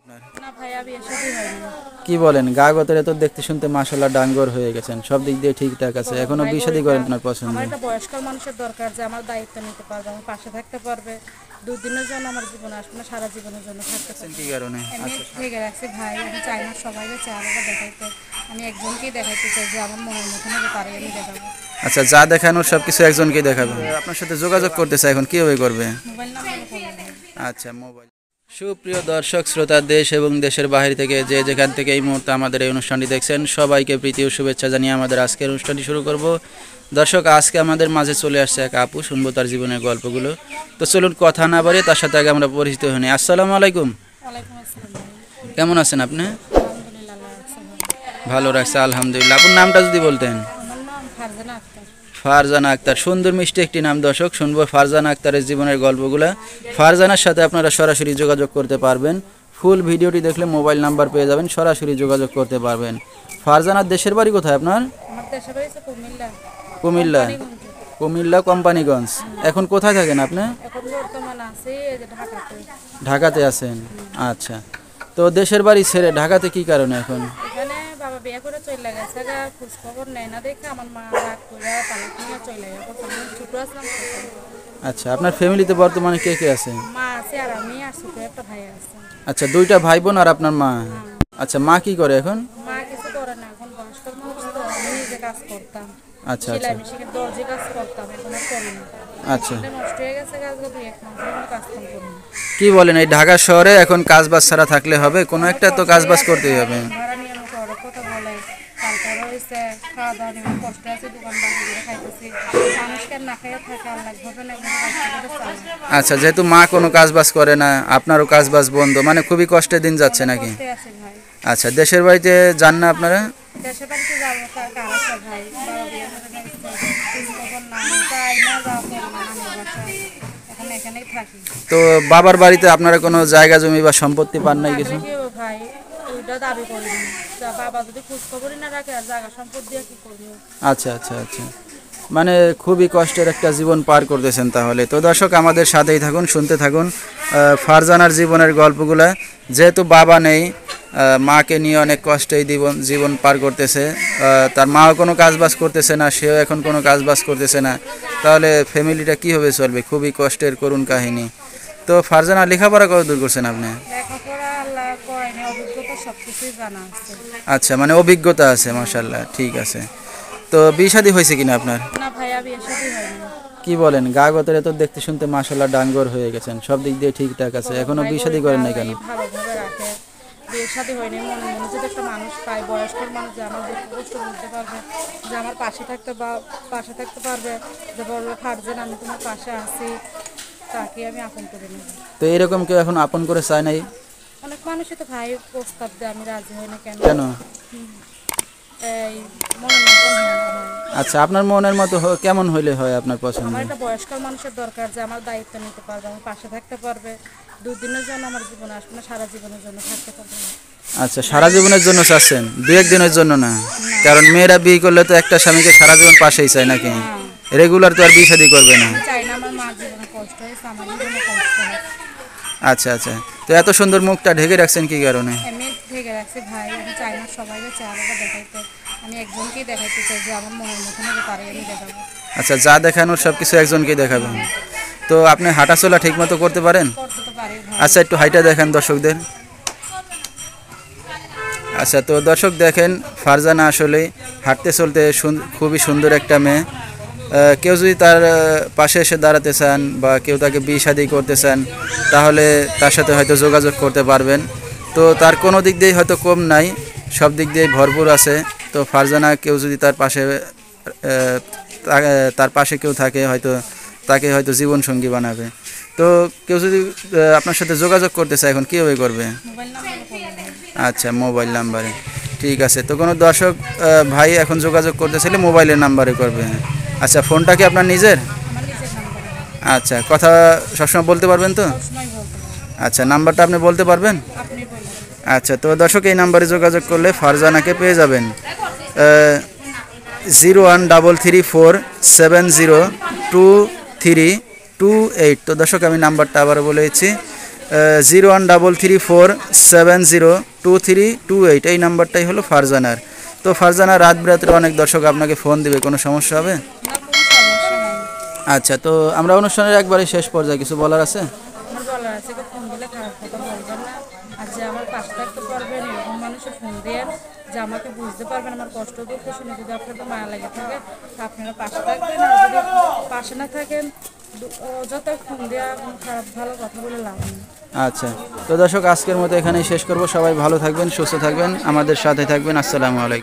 আপনার? না ভাইয়া বিয়ে শাদী হয়নি। কি বলেন, গা গতরে তো দেখতে শুনতে মাশাআল্লাহ ডাঙ্গর হয়ে গেছেন, সব দিক দিয়ে ঠিকঠাক আছে, এখনো ভাই বিয়ে শাদী গরিব করেন না। আপনার পছন্দ? আমার একটা বয়স্ক মানুষের দরকার যে আমার দায়িত্ব নিতে পারবে, আমার পাশে থাকতে পারবে, দুদিনের জন্য আমার জীবনে আসবে না, সারা জীবনের জন্য থাকতে পারবে। কি কারণে? আমি থেকে রাখছি ভাই, আমি চাই না সবাইকে চেহারাটা দেখাইতে, আমি একজনকেই দেখাইতে চাই যে আমার মনের মতন হবে তারে আমি দেখাবো। আচ্ছা, যা দেখানোর সবকিছু একজনকেই দেখাবেন। আপনার সাথে যোগাযোগ করতে চাই, এখন কিভাবে করবে? মোবাইল নাম্বার বলবেন। আচ্ছা, মোবাইল। সুপ্রিয় দর্শক শ্রোতা, দেশ এবং দেশের বাইরে থেকে যে যেখান থেকে এই মুহূর্তে আমাদের এই অনুষ্ঠানটি দেখছেন, সবাইকে প্রীতি ও শুভেচ্ছা জানিয়ে আমাদের আজকের অনুষ্ঠানটি শুরু করব। দর্শক, আজকে আমাদের মাঝে চলে আসছে এক আপু, শুনবো তার জীবনের গল্পগুলো। তো চলুন কথা না বাড়িয়ে তার সাথে আগে আমরা পরিচিত হই। আসসালামু আলাইকুম। ওয়ালাইকুম আসসালাম ভাই। কেমন আছেন আপনি? আলহামদুলিল্লাহ, আল্লাহ রাখছে ভালো। ভালো রাখছে আলহামদুলিল্লাহ। আপনার নামটা যদি বলতেন? আমার নাম ফারজানা আক্তার। ফারজানা আক্তার, সুন্দর মিষ্টি একটি নাম। দর্শক, শুনবো ফারজানা আক্তারের জীবনের গল্পগুলো। ফারজানার সাথে আপনারা সরাসরি যোগাযোগ করতে পারবেন, ফুল ভিডিওটি দেখলে মোবাইল নাম্বার পেয়ে যাবেন, সরাসরি যোগাযোগ করতে পারবেন। ফারজানার দেশের বাড়ি কোথায় আপনার? আমার দেশের বাড়ি হচ্ছে কুমিল্লা। কুমিল্লা। কোম্পানিগঞ্জে। কুমিল্লা কোম্পানিগঞ্জ। এখন কোথায় থাকেন আপনি? এখন বর্তমান আছি এই যে ঢাকাতে। ঢাকাতে আছেন। আচ্ছা, তো দেশের বাড়ি ছেড়ে ঢাকাতে কি কারণে এখন? এখানে বাবা বিয়ে করে চলে গেছে গা, খোঁজ খবর নেয় না দেখে আমার মা রাগ করে তালাক নিয়ে চলে গেছে। প্রথমে ছোট আসলাম তখন। আচ্ছা, আপনার ফ্যামিলিতে বর্তমানে কে কে আছে? মা আছে আর আমি আর ছোট একটা ভাই আছে। আচ্ছা, দুইটা ভাই বোন আর আপনার মা। আচ্ছা, মা কি করে এখন? মা কিছু করে না, এখন বয়স্ক মানুষ তো, আমি নিজে কাজ করতাম। আচ্ছা আচ্ছা সেলাই মেশিনের দর্জি কাজ করতাম, এখন আর করি না। আচ্ছা। এটা নষ্ট হয়ে গেছে গাছগুলো, 2-1 মাস ধরে কাজ কাম করি না। কি বলেন, এই ঢাকা শহরে এখন কাজবাজ ছাড়া থাকলে হবে? কোনো একটা তো কাজবাজ করতেই হবে। ভাড়া নিয়ে আমাকে অনেক কথা বলে, তারপরে হয়েছে খাওয়া দাওয়া নিয়ে অনেক কষ্ট আছে, দোকান বাড়ি করে খাইতেছি, মানুষকে না খাইয়া থাকে, আল্লাহ ভাবে না এখানে কষ্ট করে চালাই। আচ্ছা, যেহেতু মা কোনো কাজবাজ করে না, আপনারও কাজবাজ বন্ধ, মানে খুবই কষ্টের দিন যাচ্ছে নাকি? করতে আছে ভাই। আচ্ছা, দেশের বাড়িতে যান না আপনারা? দেশের বাড়িতে যাবো কার আছে ভাই, বাবা বিয়ে করে না খোঁজ খবর না, আমি তাই না যাওয়া করি না নানির বাসায়, এখন এখানেই থাকি। তো বাবার বাড়িতে আপনারা কোনো জায়গা জমি বা সম্পত্তি পান নাই কিছু? থাকলে কি হবে ভাই, ওইটা দাবি করিনি, বাবা যদি খোঁজ খবরই না রাখে আর জায়গা সম্পদ দিয়ে কি করবো। আচ্ছা আচ্ছা আচ্ছা, মানে খুবই কষ্টের একটা জীবন পার করতেছেন তাহলে। তো দর্শক, আমাদের সাথেই থাকুন, শুনতে থাকুন ফারজানার জীবনের গল্পগুলা। যেহেতু বাবা নেই, মাকে নিয়ে অনেক কষ্টেই জীবন পার করতেছে, তার মাও কোনো কাজবাজ করতেছে না, সেও এখন কোনো কাজবাজ করতেছে না, তাহলে ফ্যামিলিটা কীভাবে চলবে? খুবই কষ্টের করুণ কাহিনী। তো ফারজানা, লেখাপড়া কত দূর করছেন আপনি? লেখাপড়া আল্লাহ করেনি, অভিজ্ঞতা সবকিছুই জানা আছে। আচ্ছা, মানে অভিজ্ঞতা আছে, মাশাআল্লাহ, ঠিক আছে। তো বিয়ে শাদী হয়েছে কিনা আপনার? না ভাইয়া বিয়ে শাদী হয়নি। কি বলেন, গা গতরে তো দেখতে শুনতে মাশাআল্লাহ ডাঙ্গর হয়ে গেছেন, সব দিক দিয়ে ঠিকঠাক আছে, এখনো বিয়ে শাদী করেন নাই কেন? ভালোভাবে রাখে, বিয়ে শাদী হয়নি, মনে মনে যদি একটা মানুষ পায়, বয়স্ক মানুষ যে আমার দুঃখ কষ্ট বলতে পারবে, যে আমার পাশে থাকতে পারবে, যে বলবে ফারজান আমি তোমার পাশে আছি, তাকে আমি আপন করে নেব। তো এরকম কেউ এখন আপন করে চায় নাই? অনেক মানুষই তো ভাই প্রস্তাব দেয়, আমি রাজি হই না কেন? কেন? এই মনের মতন হয় না ভাই। আচ্ছা, আপনার মনের মতো কেমন হইলে হয় আপনার পছন্দ? আমার একটা বয়স্ক মানুষের দরকার যে আমার দায়িত্ব নিতে পারবে, আমার পাশে থাকতে পারবে, দুদিনের জন্য আমার জীবনে আসবে না, সারা জীবনের জন্য থাকতে পারবে। আচ্ছা, সারা জীবনের জন্য চাচ্ছেন, 2-1 দিনের জন্য না? কারণ মেয়েরা বিয়ে করলে তো একটা স্বামীকে সারা জীবন পাশেই চায় নাকি? রেগুলার তো আর বিয়ে শাদী করবে না। আমি চাই না আমার মার জীবনে কষ্ট হয়েছে, আমার জীবনে কষ্ট হয়। আচ্ছা আচ্ছা, তো এত সুন্দর মুখটা ঢেকে রাখছেন কি কারণে? আমি ঢেকে রাখছি ভাই, আমি চাই না সবাইকে চেহারাটা দেখাইতে, আমি একজনকেই দেখাইতে চাই যে আমার মনের মতন হবে তারে আমি দেখাবো। আচ্ছা, যা দেখানোর সব কিছু একজনকেই দেখাবেন। তো আপনি হাঁটাচলা ঠিক মতো করতে পারেন? করতে তো পারি ভাই। আচ্ছা, একটু হাইটা দেখেন দর্শকদের। আচ্ছা, তো দর্শক দেখেন, ফারজানা আসলে হাঁটতে চলতে খুবই সুন্দর একটা মেয়ে। কেউ যদি তার পাশে এসে দাঁড়াতে চান বা কেউ তাকে বিয়ে শাদী করতে চান, তাহলে তার সাথে হয়তো যোগাযোগ করতে পারবেন। তো তার কোনো দিক দিয়েই হয়তো কম নাই, সব দিক দিয়েই ভরপুর আছে। তো ফারজানা, কেউ যদি তার পাশে কেউ থাকে, হয়তো তাকে হয়তো জীবনসঙ্গী বানাবে। তো কেউ যদি আপনার সাথে যোগাযোগ করতে চায়, এখন কীভাবে করবে? মোবাইল নাম্বার বলবেন। আচ্ছা, মোবাইল নাম্বারে, ঠিক আছে। তো কোনো দর্শক ভাই এখন যোগাযোগ করতে চাইলে মোবাইলের নাম্বারে করবে। আচ্ছা, ফোনটা কি আপনার নিজের? আমার নিজের নাম্বার, আচ্ছা, কথা সবসময় বলতে পারবেন তো? সবসময় বলতে পারি। আচ্ছা, নাম্বারটা আপনি বলতে পারবেন? আপনি বলুন। আচ্ছা, তো দর্শক, এই নাম্বারে যোগাযোগ করলে ফারজানাকে পেয়ে যাবেন। 01334702328। তো দর্শক, আমি নাম্বারটা আবার বলে দিচ্ছি, 013347023228 এই নাম্বারটাই হলো ফারজানার। তো ফারজানা, রাত বিরাত্রে অনেক দর্শক আপনাকে ফোন দিবে, কোনো সমস্যা হবে? না, কোনো সমস্যা নাই। আচ্ছা, তো আমরা অনুষ্ঠানের একবারে শেষ পর্যায়ে কিছু বলার আছে? আমার বলার আছে যে ফোন দিলে খারাপ কথা বলবেন না, আর যে আমার পাশে থাকতে পারবেন এরকম মানুষের ফোন দিয়ে যে আমাকে বুঝতে পারবেন, আমার কষ্ট দুঃখ শুনে যদি আপনাদের মায়া লেগে থাকে তা আপনারা পাশে থাকবেন, আর যদি পাশে না থাকেন অযথা ফোন দেওয়া খারাপ ভালো কথা বলে লাভ নেই। আচ্ছা, তো দর্শক আজকের মতো এখানেই শেষ করব। সবাই ভালো থাকবেন, সুস্থ থাকবেন, আমাদের সাথে থাকবেন। আসসালামু আলাইকুম।